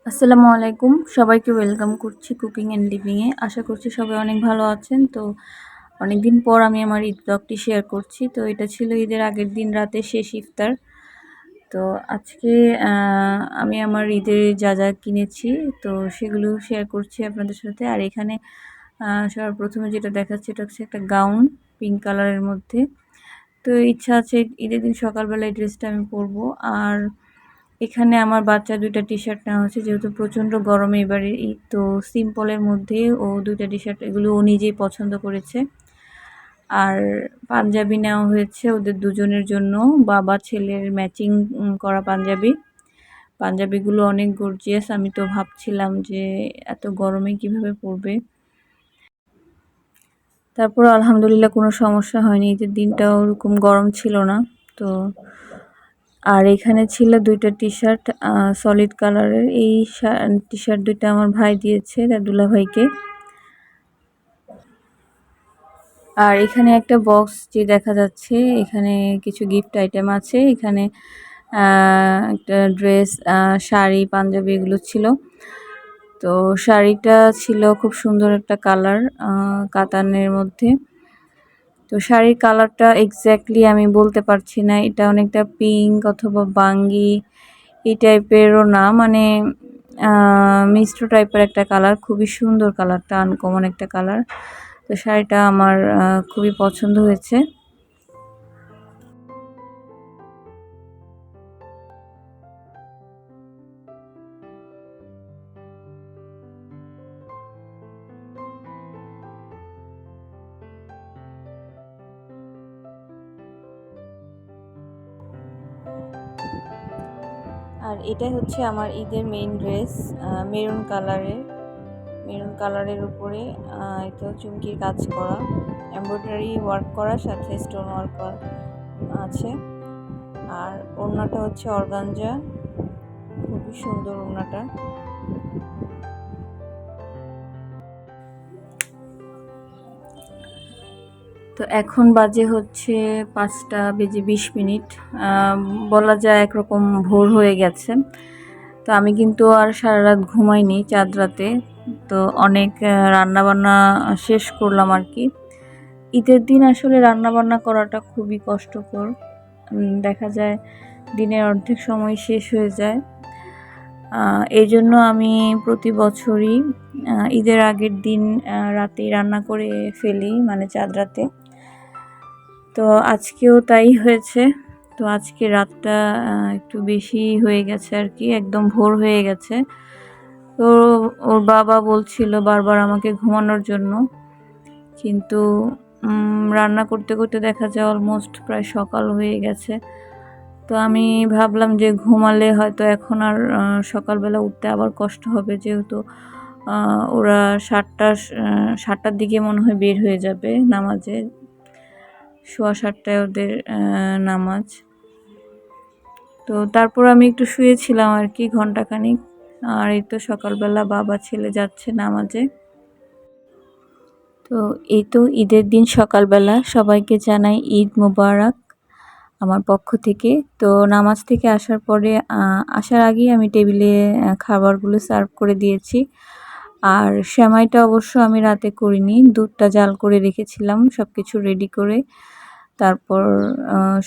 আসসালামু আলাইকুম। সবাইকে ওয়েলকাম করছি কুকিং অ্যান্ড লিভিং এ। আশা করছি সবাই অনেক ভালো আছেন। তো অনেকদিন পর আমি আমার ঈদ ব্লগটি শেয়ার করছি। তো এটা ছিল ঈদের আগের দিন রাতে শেষ ইফতার। তো আজকে আমি আমার ঈদের যা কিনেছি তো সেগুলো শেয়ার করছি আপনাদের সাথে। আর এখানে সবার প্রথমে যেটা দেখাচ্ছে এটা হচ্ছে একটা গাউন পিঙ্ক কালারের মধ্যে। তো ইচ্ছা আছে ঈদের দিন সকালবেলা এই ড্রেসটা আমি পরবো। আর এখানে আমার বাচ্চা ২টা টি-শার্ট নেওয়া হয়েছে যেহেতু প্রচণ্ড গরমে এবারে ঈদ, তো সিম্পলের মধ্যে ও ২টা টি-শার্ট এগুলো ও নিজেই পছন্দ করেছে। আর পাঞ্জাবি নেওয়া হয়েছে ওদের দুজনের জন্য, বাবা ছেলের ম্যাচিং করা পাঞ্জাবিগুলো অনেক গর্জিয়াস। আমি তো ভাবছিলাম যে এত গরমে কিভাবে পরবে। তারপর আলহামদুলিল্লাহ কোনো সমস্যা হয়নি, ঈদের দিনটাও ওরকম গরম ছিল না। তো আর এখানে ছিল ২টা টি-শার্ট সলিড কালারের। এই টি-শার্ট ২টা আমার ভাই দিয়েছে তার দুলাভাইকে। আর এখানে একটা বক্স যে দেখা যাচ্ছে, এখানে কিছু গিফট আইটেম আছে। এখানে একটা ড্রেস, শাড়ি, পাঞ্জাবি এগুলো ছিল। তো শাড়িটা ছিল খুব সুন্দর একটা কালার, কাতানের মধ্যে। তো শাড়ির কালারটা এক্স্যাক্টলি আমি বলতে পারছি না, এটা অনেকটা পিঙ্ক অথবা বাঙ্গি এই টাইপেরও না, মানে মিশ্র টাইপের একটা কালার। খুবই সুন্দর কালারটা, আনকমন একটা কালার। তো শাড়িটা আমার খুবই পছন্দ হয়েছে। আর এটাই হচ্ছে আমার ঈদের মেইন ড্রেস, মেরুন কালারের। মেরুন কালারের উপরে এটা চুমকির কাজ করা, এমব্রয়ডারি ওয়ার্ক করা, সাথে স্টোন ওয়ার্ক আছে। আর ওড়নাটা হচ্ছে অর্গানজা, খুবই সুন্দর ওড়নাটা। তো এখন বাজে হচ্ছে ৫টা বেজে ২০ মিনিট। বলা যায় একরকম ভোর হয়ে গেছে। তো আমি কিন্তু আর সারা রাত ঘুমাইনি চাঁদ রাতে। তো অনেক রান্নাবান্না শেষ করলাম আর কি। ঈদের দিন আসলে রান্নাবান্না করাটা খুবই কষ্টকর। দেখা যায় দিনের অর্ধেক সময় শেষ হয়ে যায়। এই জন্য আমি প্রতি বছরই ঈদের আগের দিন রাতেই রান্না করে ফেলি, মানে চাঁদ রাতে। তো আজকেও তাই হয়েছে। তো আজকে রাতটা একটু বেশি হয়ে গেছে আর কি, একদম ভোর হয়ে গেছে। তো ওর বাবা বলছিল বারবার আমাকে ঘুমানোর জন্য, কিন্তু রান্না করতে করতে দেখা যায় অলমোস্ট প্রায় সকাল হয়ে গেছে। তো আমি ভাবলাম যে ঘুমালে হয়তো এখন আর সকালবেলা উঠতে আবার কষ্ট হবে, যেহেতু ওরা ৭টার দিকে মনে হয় বের হয়ে যাবে নামাজে। ৭:15টায় ওদের নামাজ। তো তারপর আমি একটু শুয়েছিলাম আর কি ঘন্টাখানিক। আর এই তো সকালবেলা বাবা ছেলে যাচ্ছে নামাজে। তো এই তো ঈদের দিন সকালবেলা সবাইকে জানাই ঈদ মোবারক আমার পক্ষ থেকে। তো নামাজ থেকে আসার পরে আসার আগেই আমি টেবিলে খাবারগুলো সার্ভ করে দিয়েছি। আর সেমাইটা অবশ্য আমি রাতে করিনি, দুধটা জাল করে রেখেছিলাম সব কিছু রেডি করে। তারপর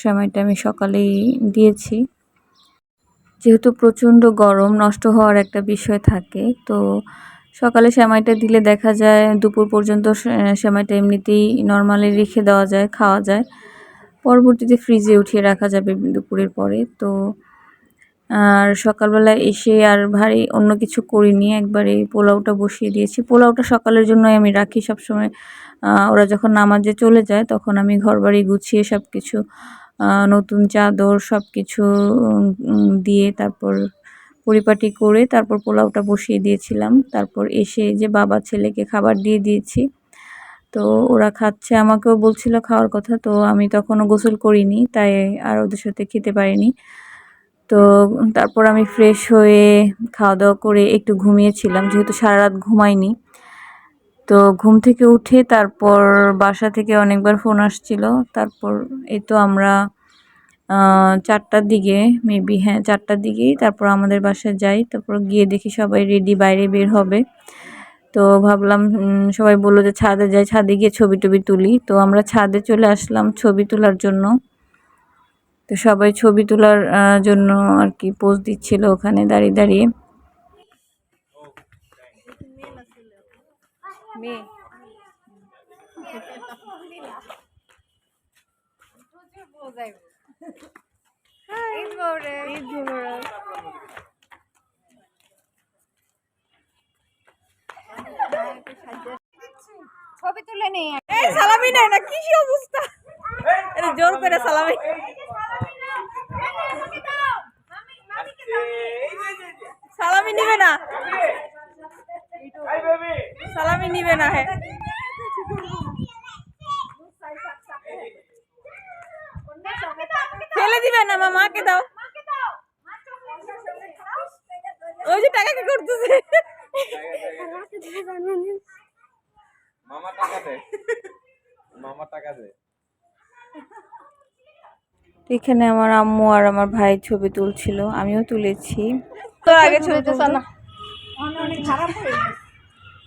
সেমাইটা আমি সকালেই দিয়েছি। যেহেতু প্রচণ্ড গরম, নষ্ট হওয়ার একটা বিষয় থাকে। তো সকালে সেমাইটা দিলে দেখা যায় দুপুর পর্যন্ত সেমাইটা এমনিতেই নর্মালি রেখে দেওয়া যায়, খাওয়া যায়। পরবর্তীতে ফ্রিজে উঠিয়ে রাখা যাবে দুপুরের পরে। তো আর সকালবেলা এসে আর ভারী অন্য কিছু করিনি, একবারে পোলাওটা বসিয়ে দিয়েছি। পোলাওটা সকালের জন্যই আমি রাখি সবসময়। ওরা যখন নামাজে চলে যায় তখন আমি ঘরবাড়ি গুছিয়ে সব কিছু, নতুন চাদর সব কিছু দিয়ে তারপর পরিপাটি করে তারপর পোলাওটা বসিয়ে দিয়েছিলাম। তারপর এসে যে বাবা ছেলেকে খাবার দিয়ে দিয়েছি। তো ওরা খাচ্ছে, আমাকেও বলছিল খাওয়ার কথা। তো আমি তখনও গোসল করিনি, তাই আর ওদের সাথে খেতে পারিনি। তো তারপর আমি ফ্রেশ হয়ে খাওয়া দাওয়া করে একটু ঘুমিয়েছিলাম, যেহেতু সারা রাত ঘুমাইনি। তো ঘুম থেকে উঠে তারপর বাসা থেকে অনেকবার ফোন আসছিল। তারপর এই তো আমরা 4টার দিকে, মেবি হ্যাঁ 4টার দিকেই। তারপর আমাদের বাসায় যাই, তারপর গিয়ে দেখি সবাই রেডি, বাইরে বের হবে। তো ভাবলাম সবাই বললো যে ছাদে যাই, ছাদে গিয়ে ছবি টবি তুলি। তো আমরা ছাদে চলে আসলাম ছবি তোলার জন্য। তো সবাই ছবি তোলার জন্য আর কি পোজ দিচ্ছিল ওখানে দাঁড়িয়ে দাঁড়িয়ে। ছবি তুলে নেই। সালামি নেয় না, কি অবস্থা, জোর করে সালামি। সালামি নিবে না, সালামি নিবে না। হ্যাঁ ফেলে দিবে না, মামাকে দাও। ওই যে টাকা কি করতেছে, মামা টাকা দে, মামা টাকা দে। এখানে আমার আম্মু আর আমার ভাই ছবি তুলছিল, আমিও তুলেছি। তো আগে ছবি তুলতো না। অনেক খারাপ হয়ে গেছে।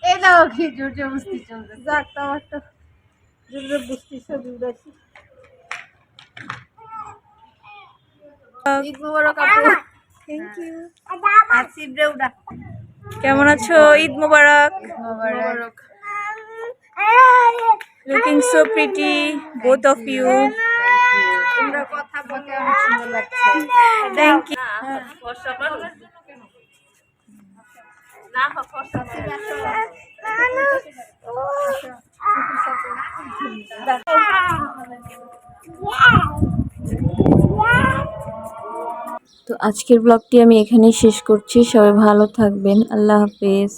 এই দাও কি জোর জোর বুঝতে চলছে। যাক তাও একটা জোর জোর বুঝতে ছবি উড়াইছি। ঈদ মোবারক আপু। Thank you. আসিফ রে উড়া। কেমন আছো? Eid Mubarak. Mubarak. Looking so pretty both of you. তোমরা কথা বলতে অনেক সুন্দর লাগছে। Thank you. তো আজকের ব্লগটি আমি এখানেই শেষ করছি। সবাই ভালো থাকবেন, আল্লাহ হাফেজ।